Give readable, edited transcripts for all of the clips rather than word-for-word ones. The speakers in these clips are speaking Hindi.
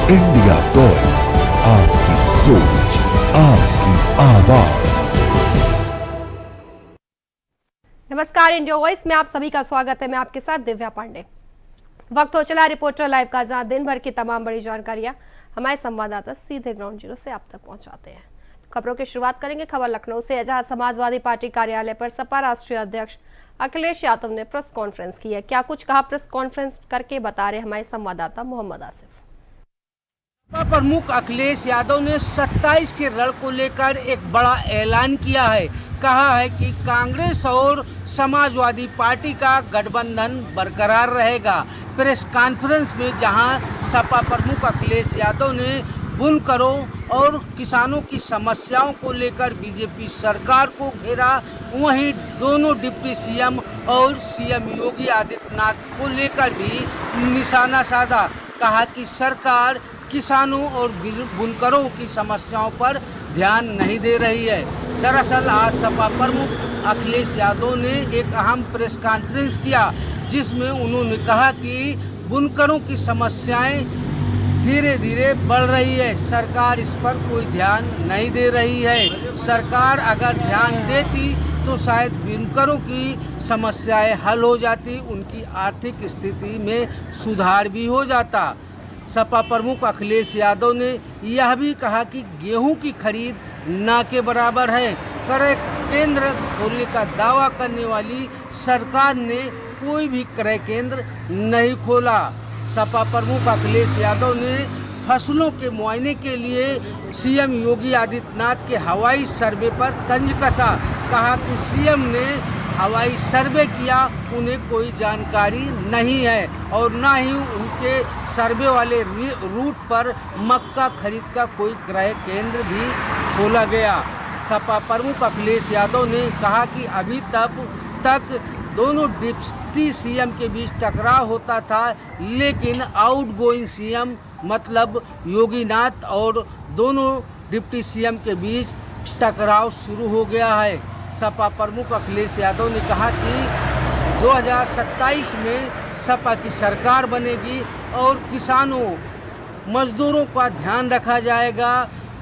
इंडिया वॉइस, आपकी सोच, आपकी आवाज। नमस्कार, इंडिया वॉइस में आप सभी का स्वागत है। मैं आपके साथ दिव्या पांडे। वक्त हो चला रिपोर्टर लाइव का, जहां दिन भर की तमाम बड़ी जानकारियां हमारे संवाददाता सीधे ग्राउंड जीरो से आप तक पहुंचाते हैं। खबरों की शुरुआत करेंगे खबर लखनऊ से, जहां समाजवादी पार्टी कार्यालय पर सपा राष्ट्रीय अध्यक्ष अखिलेश यादव ने प्रेस कॉन्फ्रेंस की है। क्या कुछ कहा, प्रेस कॉन्फ्रेंस करके बता रहे हमारे संवाददाता मोहम्मद आसिफ। सपा प्रमुख अखिलेश यादव ने 27 के रण को लेकर एक बड़ा ऐलान किया है। कहा है कि कांग्रेस और समाजवादी पार्टी का गठबंधन बरकरार रहेगा। प्रेस कॉन्फ्रेंस में जहां सपा प्रमुख अखिलेश यादव ने बुनकरों और किसानों की समस्याओं को लेकर बीजेपी सरकार को घेरा, वहीं दोनों डिप्टी सीएम और सीएम योगी आदित्यनाथ को लेकर भी निशाना साधा। कहा कि सरकार किसानों और बुनकरों की समस्याओं पर ध्यान नहीं दे रही है। दरअसल आज सपा प्रमुख अखिलेश यादव ने एक अहम प्रेस कॉन्फ्रेंस किया, जिसमें उन्होंने कहा कि बुनकरों की समस्याएं धीरे धीरे बढ़ रही है, सरकार इस पर कोई ध्यान नहीं दे रही है। सरकार अगर ध्यान देती तो शायद बुनकरों की समस्याएं हल हो जाती, उनकी आर्थिक स्थिति में सुधार भी हो जाता। सपा प्रमुख अखिलेश यादव ने यह भी कहा कि गेहूं की खरीद ना के बराबर है। क्रय केंद्र खोलने का दावा करने वाली सरकार ने कोई भी क्रय केंद्र नहीं खोला। सपा प्रमुख अखिलेश यादव ने फसलों के मुआयने के लिए सीएम योगी आदित्यनाथ के हवाई सर्वे पर तंज कसा। कहा कि सीएम ने हवाई सर्वे किया, उन्हें कोई जानकारी नहीं है और ना ही उनके सर्वे वाले रूट पर मक्का खरीद का कोई क्रय केंद्र भी खोला गया। सपा प्रमुख अखिलेश यादव ने कहा कि अभी तक दोनों डिप्टी सीएम के बीच टकराव होता था, लेकिन आउटगोइंग सीएम मतलब योगीनाथ और दोनों डिप्टी सीएम के बीच टकराव शुरू हो गया है। सपा प्रमुख अखिलेश यादव ने कहा कि 2027 में सपा की सरकार बनेगी और किसानों मजदूरों का ध्यान रखा जाएगा,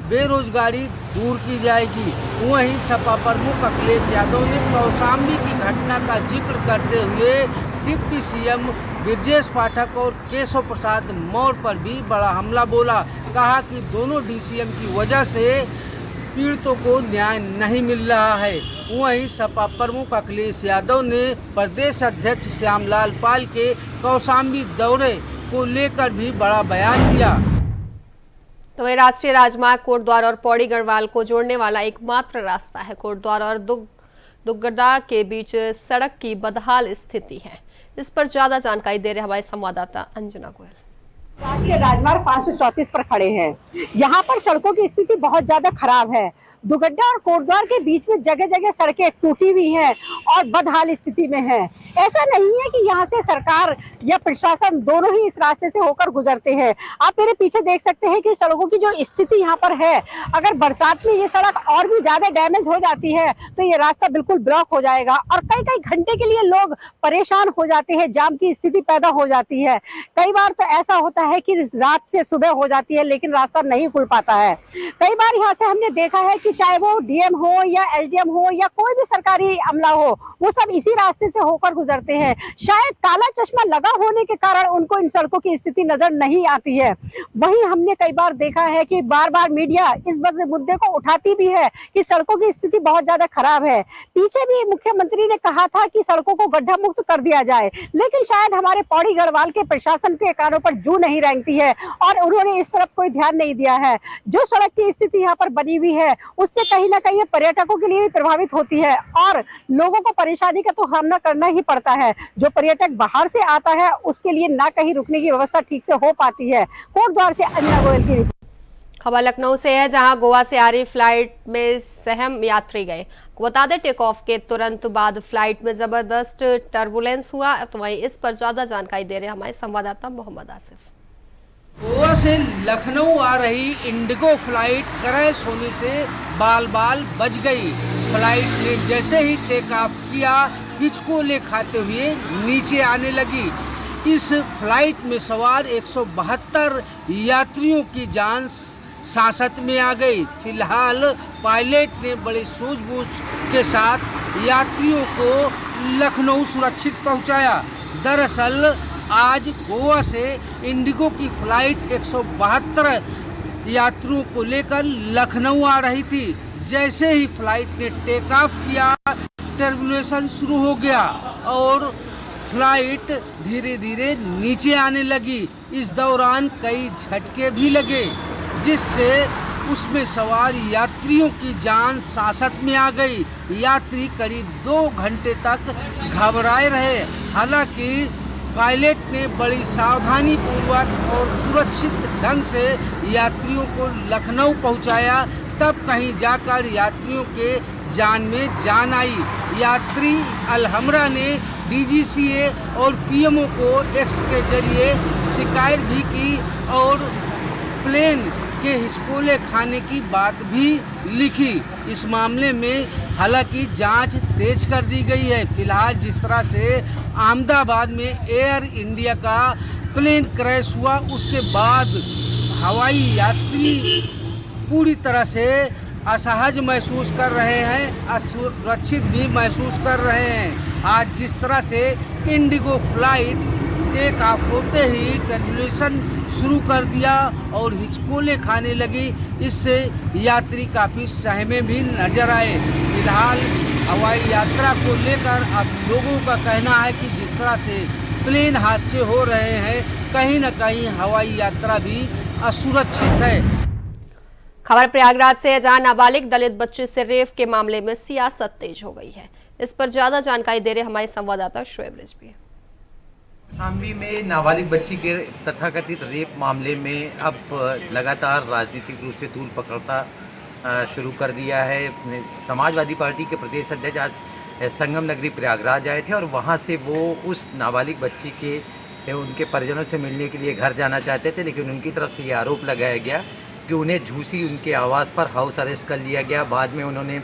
बेरोजगारी दूर की जाएगी। वहीं सपा प्रमुख अखिलेश यादव ने कौशाम्बी की घटना का जिक्र करते हुए डिप्टी सीएम ब्रजेश पाठक और केशव प्रसाद मौर्य पर भी बड़ा हमला बोला। कहा कि दोनों डीसीएम की वजह से पीड़ितों को न्याय नहीं मिल रहा है। वहीं सपा प्रमुख अखिलेश यादव ने प्रदेश अध्यक्ष श्यामलाल पाल के कौशाम्बी दौरे को लेकर भी बड़ा बयान दिया। तो ये राष्ट्रीय राजमार्ग कोटद्वार और पौड़ी गढ़वाल को जोड़ने वाला एकमात्र रास्ता है। कोटद्वार और दुग्गदा के बीच सड़क की बदहाल स्थिति है। इस पर ज्यादा जानकारी दे रहे हमारे संवाददाता अंजना गोयल। राष्ट्रीय राजमार्ग 534 पर खड़े हैं। यहाँ पर सड़कों की स्थिति बहुत ज्यादा खराब है। दुगड्डा और कोटद्वार के बीच में जगह जगह सड़कें टूटी हुई हैं और बदहाल स्थिति में है। ऐसा नहीं है कि यहाँ से सरकार या प्रशासन दोनों ही इस रास्ते से होकर गुजरते हैं। आप मेरे पीछे देख सकते हैं कि सड़कों की जो स्थिति यहाँ पर है, अगर बरसात में ये सड़क और भी ज्यादा डैमेज हो जाती है तो ये रास्ता बिल्कुल ब्लॉक हो जाएगा और कई कई घंटे के लिए लोग परेशान हो जाते हैं, जाम की स्थिति पैदा हो जाती है। कई बार तो ऐसा होता है कि रात से सुबह हो जाती है लेकिन रास्ता नहीं खुल पाता है। कई बार यहाँ से हमने देखा है कि चाहे वो डीएम हो या एसडीएम हो या कोई भी सरकारी अमला हो, वो सब इसी रास्ते से होकर गुजरते हैं। शायद काला चश्मा लगा होने के कारण उनको इन सड़कों की स्थिति नजर नहीं आती है। वहीं हमने कई बार देखा है कि बार बार मीडिया इस मुद्दे को उठाती भी है कि सड़कों की स्थिति बहुत ज्यादा खराब है। पीछे भी मुख्यमंत्री ने कहा था कि सड़कों को गड्ढा मुक्त कर दिया जाए, लेकिन शायद हमारे पौड़ी गढ़वाल के प्रशासन के कानों पर जू नहीं रेंगती है और उन्होंने इस तरफ कोई ध्यान नहीं दिया है। जो सड़क की स्थिति यहाँ पर बनी हुई है उससे कहीं ना कहीं पर्यटकों के लिए भी प्रभावित होती है और लोगों को परेशानी का तो सामना करना ही पड़ता है। जो पर्यटक बाहर से आता है उसके लिए ना कहीं रुकने की व्यवस्था ठीक से हो पाती है। कोटद्वार से अंजना गोयल की खबर लखनऊ से है, जहां गोवा से आ रही फ्लाइट में सहम यात्री गए। बता दें, टेक ऑफ के तुरंत बाद फ्लाइट में जबरदस्त टर्बुलेंस हुआ। तो वहीं इस पर ज्यादा जानकारी दे रहे हमारे संवाददाता मोहम्मद आसिफ। गोवा से लखनऊ आ रही इंडिगो फ्लाइट क्रैश होने से बाल बच गई। फ्लाइट ने जैसे ही टेक ऑफ किया, हिचकोले खाते हुए नीचे आने लगी। इस फ्लाइट में सवार 172 यात्रियों की जान सांसत में आ गई। फिलहाल पायलट ने बड़ी सूझबूझ के साथ यात्रियों को लखनऊ सुरक्षित पहुंचाया। दरअसल आज गोवा से इंडिगो की फ्लाइट 172 यात्रियों को लेकर लखनऊ आ रही थी। जैसे ही फ्लाइट ने टेक ऑफ किया, टर्बुलेशन शुरू हो गया और फ्लाइट धीरे धीरे नीचे आने लगी। इस दौरान कई झटके भी लगे, जिससे उसमें सवार यात्रियों की जान सांसत में आ गई। यात्री करीब 2 घंटे तक घबराए रहे। हालांकि पायलट ने बड़ी सावधानी पूर्वक और सुरक्षित ढंग से यात्रियों को लखनऊ पहुंचाया। तब कहीं जाकर यात्रियों के जान में जान आई। यात्री अलहमरा ने डीजीसीए और पीएमओ को एक्स के जरिए शिकायत भी की और प्लेन के हिचकोले खाने की बात भी लिखी। इस मामले में हालांकि जांच तेज कर दी गई है। फिलहाल जिस तरह से अहमदाबाद में एयर इंडिया का प्लेन क्रैश हुआ, उसके बाद हवाई यात्री पूरी तरह से असहज महसूस कर रहे हैं, असुरक्षित भी महसूस कर रहे हैं। आज जिस तरह से इंडिगो फ्लाइट टेक ऑफ होते ही टर्बुलेशन शुरू कर दिया और हिचकोले खाने लगी, इससे यात्री काफ़ी सहमे भी नजर आए। फिलहाल हवाई यात्रा को लेकर अब लोगों का कहना है कि जिस तरह से प्लेन हादसे हो रहे हैं, कहीं न कहीं हवाई यात्रा भी असुरक्षित है। खबर प्रयागराज से, जहां नाबालिग दलित बच्चे से रेप के मामले में सियासत तेज हो गई है। इस पर ज्यादा जानकारी दे रहे हमारे संवाददाता शुएब रिजवी। कौशाम्बी में नाबालिग बच्ची के तथाकथित रेप मामले में अब लगातार राजनीतिक रूप से तूल पकड़ता शुरू कर दिया है। समाजवादी पार्टी के प्रदेश अध्यक्ष आज संगम नगरी प्रयागराज आए थे और वहां से वो उस नाबालिग बच्ची के उनके परिजनों से मिलने के लिए घर जाना चाहते थे, लेकिन उनकी तरफ से ये आरोप लगाया गया कि उन्हें झूसी उनके आवास पर हाउस अरेस्ट कर लिया गया। बाद में उन्होंने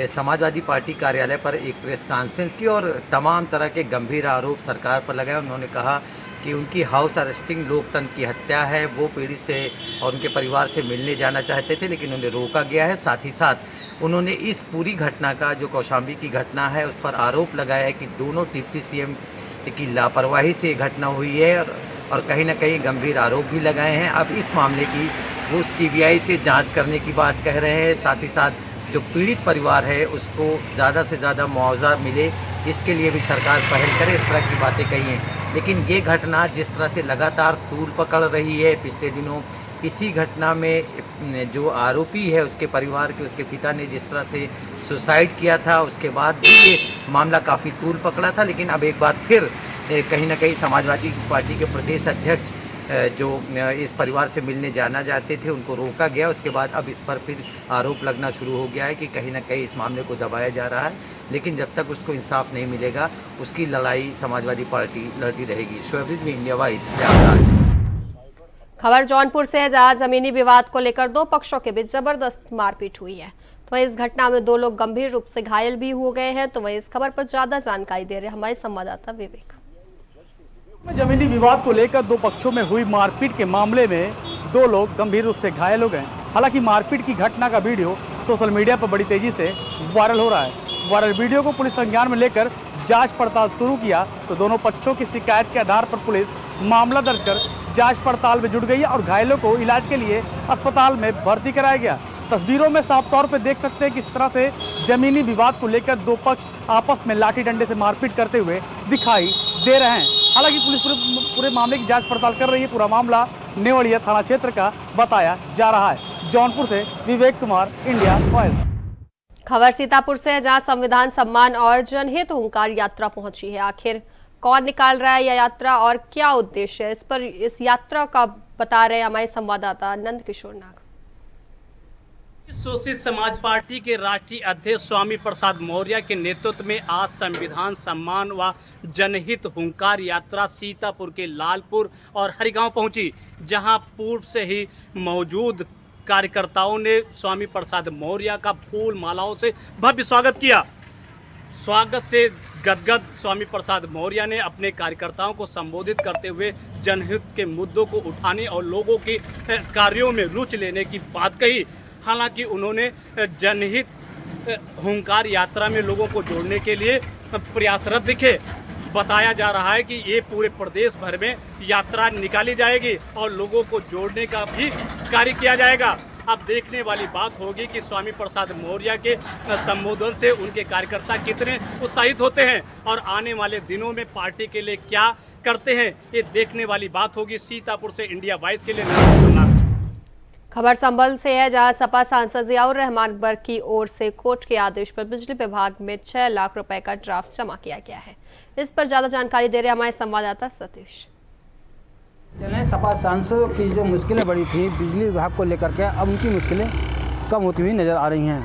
समाजवादी पार्टी कार्यालय पर एक प्रेस कॉन्फ्रेंस की और तमाम तरह के गंभीर आरोप सरकार पर लगाए। उन्होंने कहा कि उनकी हाउस अरेस्टिंग लोकतंत्र की हत्या है। वो पीड़ित से और उनके परिवार से मिलने जाना चाहते थे, लेकिन उन्हें रोका गया है। साथ ही साथ उन्होंने इस पूरी घटना का, जो कौशाम्बी की घटना है, उस पर आरोप लगाया है कि दोनों डिप्टी सीएम की लापरवाही से घटना हुई है और कहीं ना कहीं गंभीर आरोप भी लगाए हैं। अब इस मामले की वो सीबीआई से जांच करने की बात कह रहे हैं। साथ ही साथ जो पीड़ित परिवार है उसको ज़्यादा से ज़्यादा मुआवजा मिले, इसके लिए भी सरकार पहल करे, इस तरह की बातें कही हैं। लेकिन ये घटना जिस तरह से लगातार तूल पकड़ रही है, पिछले दिनों इसी घटना में जो आरोपी है उसके परिवार के, उसके पिता ने जिस तरह से सुसाइड किया था, उसके बाद भी ये मामला काफ़ी तूल पकड़ा था। लेकिन अब एक बार फिर कहीं ना कहीं समाजवादी पार्टी के प्रदेश अध्यक्ष जो इस परिवार से मिलने जाना चाहते थे, उनको रोका गया। उसके बाद अब इस पर फिर आरोप लगना शुरू हो गया है कि कहीं ना कहीं इस मामले को दबाया जा रहा है। लेकिन जब तक उसको इंसाफ नहीं मिलेगा, उसकी लड़ाई समाजवादी पार्टी लड़ती रहेगी। Shoaib Rizvi, India wise, Prayagraj. खबर जौनपुर से है, जहां जमीनी विवाद को लेकर दो पक्षों के बीच जबरदस्त मारपीट हुई है। तो इस घटना में 2 लोग गंभीर रूप से घायल भी हो गए हैं। तो वही इस खबर पर ज्यादा जानकारी दे रहे हमारे संवाददाता विवेक। जमीनी विवाद को लेकर 2 पक्षों में हुई मारपीट के मामले में 2 लोग गंभीर रूप से घायल हो गए। हालांकि मारपीट की घटना का वीडियो सोशल मीडिया पर बड़ी तेजी से वायरल हो रहा है। वायरल वीडियो को पुलिस संज्ञान में लेकर जांच पड़ताल शुरू किया तो दोनों पक्षों की शिकायत के आधार पर पुलिस मामला दर्ज कर जांच पड़ताल में जुट गई और घायलों को इलाज के लिए अस्पताल में भर्ती कराया गया। तस्वीरों में साफ तौर पर देख सकते हैं किस तरह से जमीनी विवाद को लेकर 2 पक्ष आपस में लाठी डंडे से मारपीट करते हुए दिखाई दे रहे हैं। हालांकि पुलिस पूरे मामले की जांच पड़ताल कर रही है। पूरा मामला नेवड़िया थाना क्षेत्र का बताया जा रहा है। जौनपुर से विवेक कुमार, इंडिया वॉइस। खबर सीतापुर से है, जहां संविधान सम्मान और जनहित हुंकार यात्रा पहुंची है। आखिर कौन निकाल रहा है यह यात्रा और क्या उद्देश्य है, इस पर इस यात्रा का बता रहे हमारे संवाददाता नंद किशोर नाग। शोषित समाज पार्टी के राष्ट्रीय अध्यक्ष स्वामी प्रसाद मौर्य के नेतृत्व में आज संविधान सम्मान व जनहित हुंकार यात्रा सीतापुर के लालपुर और हरिगांव पहुंची, जहां पूर्व से ही मौजूद कार्यकर्ताओं ने स्वामी प्रसाद मौर्य का फूल मालाओं से भव्य स्वागत किया। स्वागत से गदगद स्वामी प्रसाद मौर्य ने अपने कार्यकर्ताओं को संबोधित करते हुए जनहित के मुद्दों को उठाने और लोगों की कार्यों में रुचि लेने की बात कही। हालांकि उन्होंने जनहित हुंकार यात्रा में लोगों को जोड़ने के लिए प्रयासरत दिखे। बताया जा रहा है कि ये पूरे प्रदेश भर में यात्रा निकाली जाएगी और लोगों को जोड़ने का भी कार्य किया जाएगा। अब देखने वाली बात होगी कि स्वामी प्रसाद मौर्य के संबोधन से उनके कार्यकर्ता कितने उत्साहित होते हैं और आने वाले दिनों में पार्टी के लिए क्या करते हैं, ये देखने वाली बात होगी। सीतापुर से इंडिया वॉइस के लिए खबर संभल से है, जहां सपा सांसद जियाउर रहमान बर्ग की ओर से कोर्ट के आदेश पर बिजली विभाग में 6 लाख रुपए का ड्राफ्ट जमा किया गया है। इस पर ज्यादा जानकारी दे रहे हमारे संवाददाता सतीश। चलें, सपा सांसदों की जो मुश्किलें बढ़ी थी बिजली विभाग को लेकर के, अब उनकी मुश्किलें कम होती हुई नजर आ रही हैं।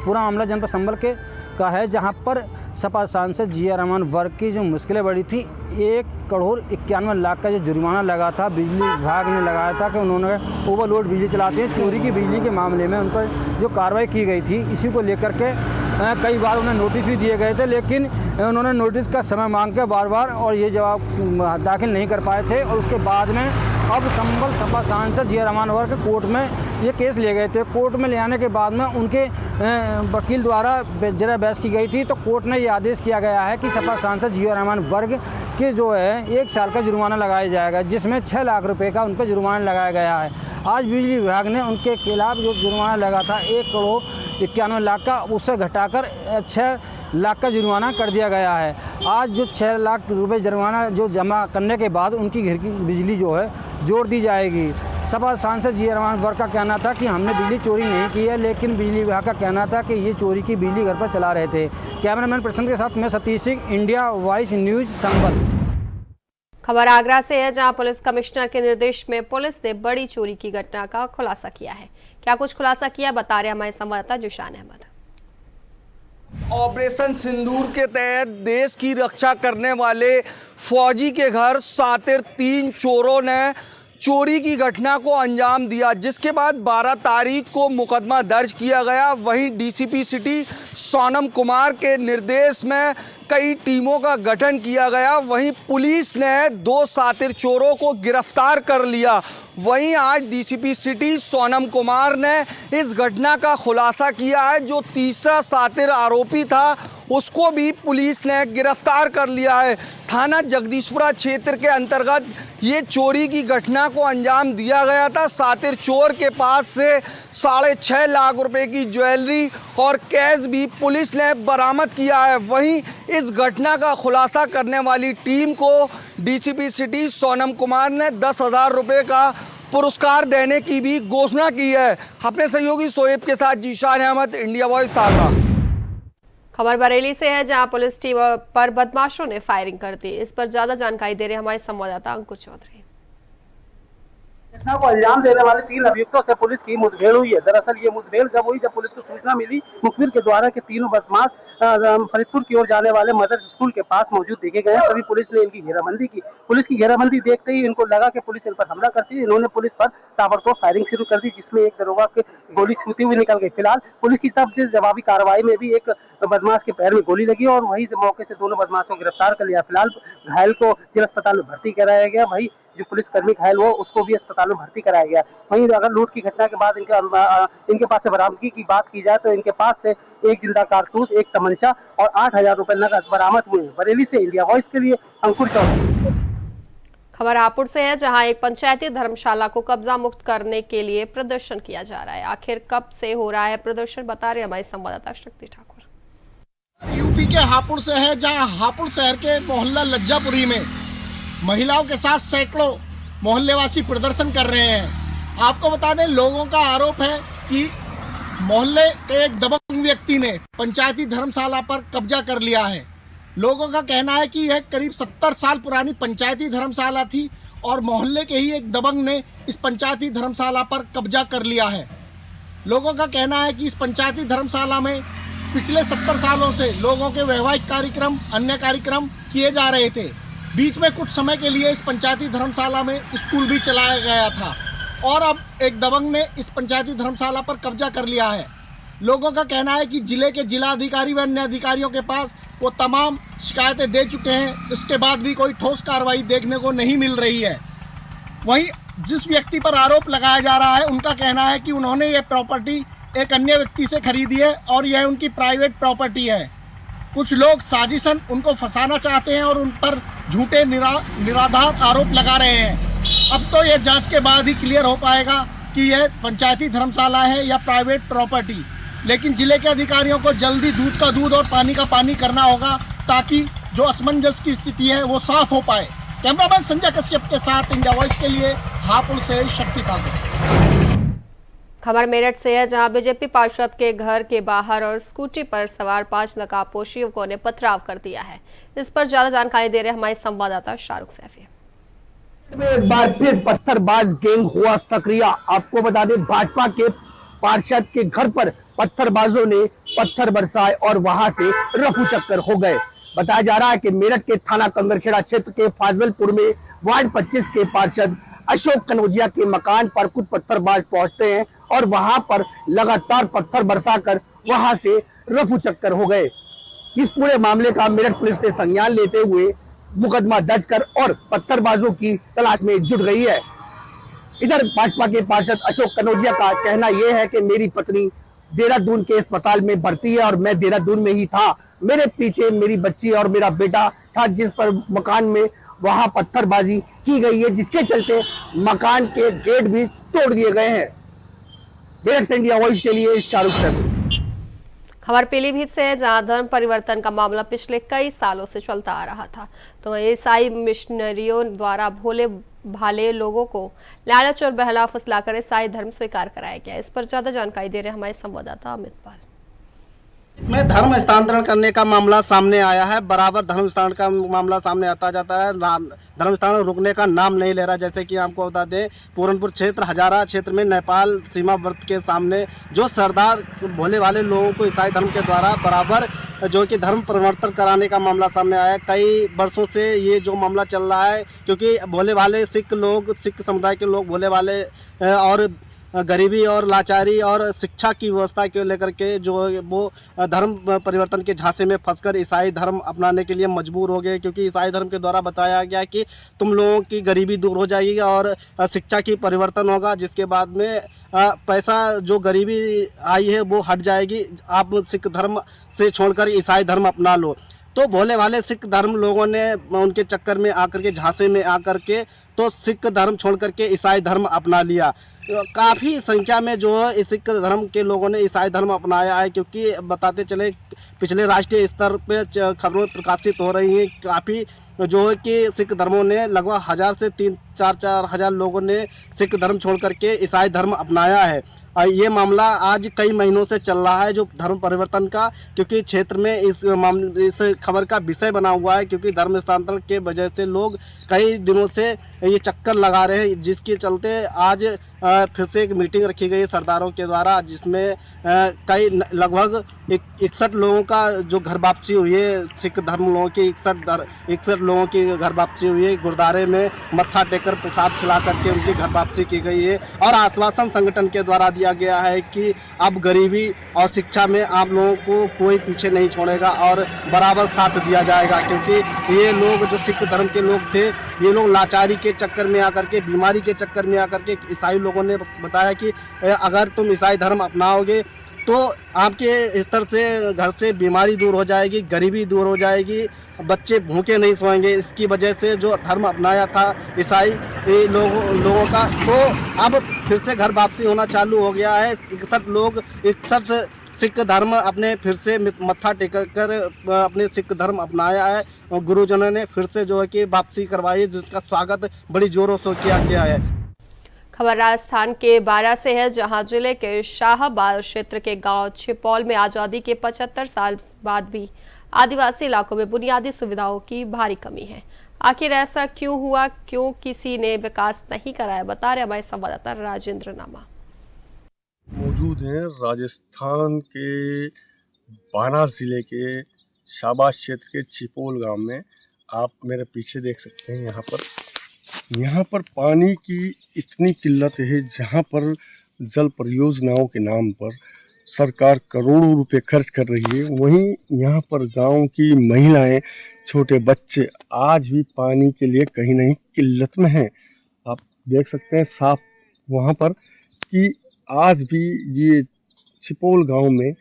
पूरा मामला जनपद संभल के का है, जहां पर सपा सांसद जिया रहमान वर्ग की जो मुश्किलें बढ़ी थी, 1,91,00,000 का जो जुर्माना लगा था बिजली विभाग ने लगाया था कि उन्होंने ओवरलोड बिजली चलाते हैं, चोरी की बिजली के मामले में उन पर जो कार्रवाई की गई थी, इसी को लेकर के कई बार उन्हें नोटिस भी दिए गए थे, लेकिन उन्होंने नोटिस का समय मांग के बार बार और ये जवाब दाखिल नहीं कर पाए थे। और उसके बाद में अब संभल सपा सांसद जिया रहमान वर्ग के कोर्ट में ये केस ले गए थे। कोर्ट में ले आने के बाद में उनके वकील द्वारा जरा बहस की गई थी, तो कोर्ट ने ये आदेश किया गया है कि सपा सांसद जिया रहमान वर्ग के जो है 1 साल का जुर्माना लगाया जाएगा, जिसमें 6 लाख रुपए का उन पर जुर्माना लगाया गया है। आज बिजली विभाग ने उनके खिलाफ जो जुर्माना लगा था 1,91,00,000 का, उससे घटाकर 6 लाख का जुर्माना कर दिया गया है। आज जो 6 लाख रुपए जुर्माना जो जमा करने के बाद उनकी घर की बिजली जो है जोड़ दी जाएगी। सपा सांसद जिया रहमान वर्ग का कहना था कि हमने बिजली चोरी नहीं की है, लेकिन बिजली विभाग का कहना था कि ये चोरी की बिजली घर पर चला रहे थे। कैमरामैन प्रसन्न के साथ मैं Satish Singh, India voice news Sambhal. खबर आगरा से है, जहां पुलिस कमिश्नर के निर्देश में पुलिस ने बड़ी चोरी की घटना का खुलासा किया है। क्या कुछ खुलासा किया, बता रहे हमारे संवाददाता जुशान अहमद। ऑपरेशन सिंदूर के तहत देश की रक्षा करने वाले फौजी के घर सातिर 3 चोरों ने चोरी की घटना को अंजाम दिया, जिसके बाद 12 तारीख को मुकदमा दर्ज किया गया। वहीं डीसीपी सिटी सोनम कुमार के निर्देश में कई टीमों का गठन किया गया। वहीं पुलिस ने 2 सातिर चोरों को गिरफ्तार कर लिया। वहीं आज डीसीपी सिटी सोनम कुमार ने इस घटना का खुलासा किया है। जो तीसरा सातिर आरोपी था उसको भी पुलिस ने गिरफ्तार कर लिया है। थाना जगदीशपुरा क्षेत्र के अंतर्गत ये चोरी की घटना को अंजाम दिया गया था। सातिर चोर के पास से 6.5 लाख रुपए की ज्वेलरी और कैश भी पुलिस ने बरामद किया है। वहीं इस घटना का खुलासा करने वाली टीम को डीसीपी सिटी सोनम कुमार ने 10,000 रुपये का पुरस्कार देने की भी घोषणा की है। अपने सहयोगी शोएब के साथ जीशान अहमद, इंडिया वॉइस आगरा। खबर बरेली से है, जहां पुलिस टीम पर बदमाशों ने फायरिंग कर दी। इस पर ज्यादा जानकारी दे रहे हमारे संवाददाता अंकुर चौधरी। घटना को अंजाम देने वाले 3 अभियुक्तों से पुलिस की मुठभेड़ हुई है। दरअसल ये मुठभेड़ जब हुई जब पुलिस को सूचना मिली मुखबिर के द्वारा कि तीनों बदमाश फरीदपुर की ओर जाने वाले मदर स्कूल के पास मौजूद देखे गए हैं। तभी पुलिस ने इनकी घेराबंदी की। पुलिस की घेराबंदी देखते ही इनको लगा कि पुलिस इन पर हमला करती है। इन्होंने पुलिस पर ताबड़तोड़ फायरिंग शुरू कर दी, जिसमें एक दरोगा के गोली छूती हुई निकल गई। फिलहाल पुलिस की तरफ से जवाबी कार्रवाई में भी एक बदमाश के पैर में गोली लगी और वहीं से मौके से दोनों बदमाशों को गिरफ्तार कर लिया। फिलहाल घायल को जिला अस्पताल में भर्ती कराया गया। वहीं जो पुलिसकर्मी घायल हुआ उसको भी अस्पताल में भर्ती कराया गया। वहीं अगर लूट की घटना के बाद इनके पास से बरामदगी की बात की जाए तो इनके पास से एक जिंदा कारतूस, एक तमंचा और 8,000 रुपए नकद बरामद हुए। बरेली से इंडिया वॉइस के लिए अंकुर चौधरी। खबर हापुड़ से है, जहां एक पंचायती धर्मशाला को कब्जा मुक्त करने के लिए प्रदर्शन किया जा रहा है। आखिर कब से हो रहा है प्रदर्शन, बता रहे हमारे संवाददाता शक्ति ठाकुर। यूपी के हापुड़ से है, जहां हापुड़ शहर के मोहल्ला लज्जापुरी में महिलाओं के साथ सैकड़ों मोहल्लेवासी प्रदर्शन कर रहे हैं। आपको बता दें, लोगों का आरोप है कि मोहल्ले के एक दबंग व्यक्ति ने पंचायती धर्मशाला पर कब्जा कर लिया है। लोगों का कहना है कि यह करीब 70 साल पुरानी पंचायती धर्मशाला थी और मोहल्ले के ही एक दबंग ने इस पंचायती धर्मशाला पर कब्जा कर लिया है। लोगों का कहना है कि इस पंचायती धर्मशाला में पिछले 70 सालों से लोगों के वैवाहिक कार्यक्रम, अन्य कार्यक्रम किए जा रहे थे। बीच में कुछ समय के लिए इस पंचायती धर्मशाला में स्कूल भी चलाया गया था और अब एक दबंग ने इस पंचायती धर्मशाला पर कब्जा कर लिया है। लोगों का कहना है कि जिले के जिला अधिकारी व अन्य अधिकारियों के पास वो तमाम शिकायतें दे चुके हैं, इसके बाद भी कोई ठोस कार्रवाई देखने को नहीं मिल रही है। वहीं जिस व्यक्ति पर आरोप लगाया जा रहा है उनका कहना है कि उन्होंने ये प्रॉपर्टी एक अन्य व्यक्ति से खरीदी है और यह उनकी प्राइवेट प्रॉपर्टी है। कुछ लोग साजिशन उनको फंसाना चाहते हैं और उन पर झूठे निराधार आरोप लगा रहे हैं। अब तो यह जांच के बाद ही क्लियर हो पाएगा कि यह पंचायती धर्मशाला है या प्राइवेट प्रॉपर्टी। लेकिन जिले के अधिकारियों को जल्दी दूध का दूध और पानी का पानी करना होगा ताकि जो असमंजस की स्थिति है वो साफ हो पाए। कैमरामैन संजय कश्यप के साथ इंडिया वॉइस के लिए हापुड़ से शक्ति ठाकुर। खबर मेरठ से है, जहां बीजेपी पार्षद के घर के बाहर और स्कूटी पर सवार 5 नकाबपोश युवकों ने पथराव कर दिया है। इस पर ज्यादा जानकारी दे रहे हमारे संवाददाता शाहरुख सैफी। एक बार फिर पत्थरबाज गैंग हुआ सक्रिय। आपको बता दें, भाजपा के पार्षद के घर पर पत्थरबाजों ने पत्थर बरसाए और वहां से रफू चक्कर हो गए। बताया जा रहा है कि मेरठ के थाना कंगरखेड़ा क्षेत्र के फाजलपुर में वार्ड 25 के पार्षद अशोक कनौजिया के मकान पर कुछ पत्थरबाज पहुंचते हैं और वहां पर लगातार पत्थर बरसाकर वहां से रफू चक्कर हो गए। इस पूरे मामले का मेरठ पुलिस ने संज्ञान लेते हुए मुकदमा दर्ज कर और पत्थरबाजों की तलाश में जुट गई है। इधर भाजपा के पार्षद अशोक कनौजिया का कहना यह है कि मेरी पत्नी देहरादून के अस्पताल में भर्ती है और मैं देहरादून में ही था। मेरे पीछे मेरी बच्ची और मेरा बेटा था, जिस पर मकान में वहां पत्थरबाजी की गई है, जिसके चलते मकान के गेट भी तोड़ दिए गए हैं। मेरठ से इंडिया वॉइस के लिए शाहरुख सैफी। खबर पीलीभीत से है, जहां धर्म परिवर्तन का मामला पिछले कई सालों से चलता आ रहा था, तो ईसाई मिशनरियों द्वारा भोले भाले लोगों को लालच और बहला फुसलाकर ईसाई धर्म स्वीकार कराया गया। इस पर ज्यादा जानकारी दे रहे हमारे संवाददाता अमित पाल। में धर्म हस्तांतरण करने का मामला सामने आया है। बराबर धर्म हस्तांतरण का मामला सामने आता जाता है। धर्म हस्तांतरण रुकने का नाम नहीं ले रहा। जैसे कि आपको बता दें, पूरनपुर क्षेत्र हजारा क्षेत्र में नेपाल सीमावर्ती के सामने जो सरदार भोले वाले लोगों को ईसाई धर्म के द्वारा बराबर जो कि धर्म परिवर्तन कराने का मामला सामने आया है। कई वर्षों से ये जो मामला चल रहा है, क्योंकि भोले वाले सिख समुदाय के लोग भोले वाले और गरीबी और लाचारी और शिक्षा की व्यवस्था को लेकर के जो वो धर्म परिवर्तन के झांसे में फंसकर ईसाई धर्म अपनाने के लिए मजबूर हो गए, क्योंकि ईसाई धर्म के द्वारा बताया गया कि तुम लोगों की गरीबी दूर हो जाएगी और शिक्षा की परिवर्तन होगा, जिसके बाद में पैसा जो गरीबी आई है वो हट जाएगी, आप सिख धर्म से छोड़कर ईसाई धर्म अपना लो। तो भोले भाले सिख धर्म लोगों ने उनके चक्कर में आकर के झांसे में आकर के तो सिख धर्म छोड़ करके ईसाई धर्म अपना लिया। काफ़ी संख्या में जो है सिख धर्म के लोगों ने ईसाई धर्म अपनाया है, क्योंकि बताते चले पिछले राष्ट्रीय स्तर पे खबरें प्रकाशित हो रही हैं। काफ़ी जो है कि सिख धर्मों ने लगभग 1000 से 3-4 हजार लोगों ने सिख धर्म छोड़ करके ईसाई धर्म अपनाया है। ये मामला आज कई महीनों से चल रहा है जो धर्म परिवर्तन का, क्योंकि क्षेत्र में इस खबर का विषय बना हुआ है, क्योंकि धर्म हस्तांतरण के वजह से लोग कई दिनों से ये चक्कर लगा रहे हैं, जिसके चलते आज फिर से एक मीटिंग रखी गई सरदारों के द्वारा, जिसमें कई लगभग 61 लोगों का जो घर वापसी हुई है, सिख धर्म लोगों की 61 लोगों की घर वापसी हुई है। गुरुद्वारे में मत्था टेकर प्रसाद खिला करके उनकी घर वापसी की गई है और आश्वासन संगठन के द्वारा दिया गया है कि अब गरीबी और शिक्षा में आप लोगों को कोई पीछे नहीं छोड़ेगा और बराबर साथ दिया जाएगा, क्योंकि ये लोग जो सिख धर्म के लोग थे, ये लोग लाचारी के चक्कर में आकर के, बीमारी के चक्कर में आकर के, ईसाई लोगों ने बताया कि अगर तुम ईसाई धर्म अपनाओगे तो आपके स्तर से घर से बीमारी दूर हो जाएगी, गरीबी दूर हो जाएगी, बच्चे भूखे नहीं सोएंगे। इसकी वजह से जो धर्म अपनाया था ईसाई लोगों का, तो अब फिर से घर वापसी होना चालू हो गया है। 61 सिख धर्म अपने फिर से मत्था टेक कर अपने सिख धर्म अपनाया है और गुरुजनों ने फिर से जो है कि वापसी करवाई, जिसका स्वागत बड़ी जोरों से किया गया है। खबर राजस्थान के बारा से है, जहां जिले के शाहबाद क्षेत्र के गांव छिपौल में आज़ादी के 75 साल बाद भी आदिवासी इलाकों में बुनियादी सुविधाओं की भारी कमी है। आखिर ऐसा क्यों हुआ, क्यों किसी ने विकास नहीं कराया, बता रहे हमारे संवाददाता राजेंद्र नामा। मौजूद हैं राजस्थान के बारां जिले के शाहबाद क्षेत्र के छिपौल गांव में। आप मेरे पीछे देख सकते हैं, यहाँ पर पानी की इतनी किल्लत है, जहाँ पर जल परियोजनाओं के नाम पर सरकार करोड़ों रुपए खर्च कर रही है, वहीं यहाँ पर गांव की महिलाएं, छोटे बच्चे आज भी पानी के लिए कहीं नहीं किल्लत में हैं। आप देख सकते हैं साफ वहाँ पर कि आज भी ये छिपोल गांव में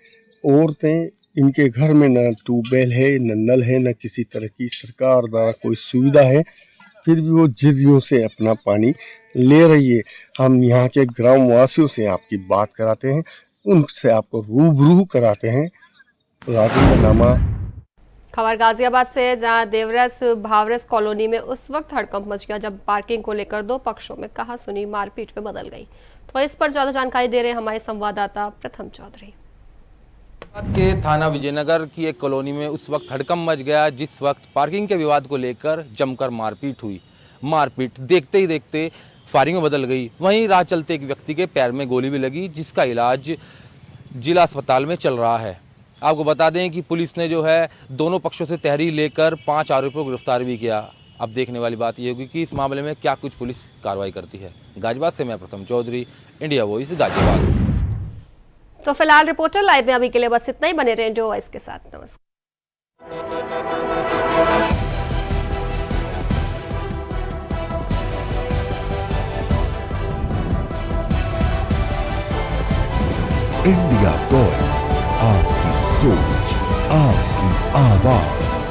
औरतें, इनके घर में न ट्यूबवेल है, न नल है, न किसी तरह की सरकार द्वारा कोई सुविधा है, फिर भी वो झिर्रियों से अपना पानी ले रही है। हम यहाँ के ग्रामवासियों से आपकी बात कराते हैं, उनसे आपको रूबरू कराते हैं। राजेंद्र नामा। खबर गाजियाबाद से, जहां देवरस भावरस कॉलोनी में उस वक्त हड़कंप मच गया जब पार्किंग को लेकर दो पक्षों में कहासुनी मारपीट में बदल गई। तो इस पर ज्यादा जानकारी दे रहे हमारे संवाददाता प्रथम चौधरी। के थाना विजयनगर की एक कॉलोनी में उस वक्त हड़कंप मच गया जिस वक्त पार्किंग के विवाद को लेकर जमकर मारपीट हुई। मारपीट देखते ही देखते फायरिंग में बदल गई। वहीं राह चलते एक व्यक्ति के पैर में गोली भी लगी, जिसका इलाज जिला अस्पताल में चल रहा है। आपको बता दें कि पुलिस ने जो है दोनों पक्षों से तहरीर लेकर 5 आरोपियों को गिरफ्तार भी किया। अब देखने वाली बात यह होगी कि इस मामले में क्या कुछ पुलिस कार्रवाई करती है। गाजियाबाद से मैं प्रथम चौधरी, इंडिया वॉइस गाजियाबाद। तो फिलहाल रिपोर्टर लाइव में अभी के लिए बस इतना ही। बने रहें इंडिया वॉइस के साथ। नमस्कार। इंडिया वॉइस, आपकी सोच, आपकी आवाज।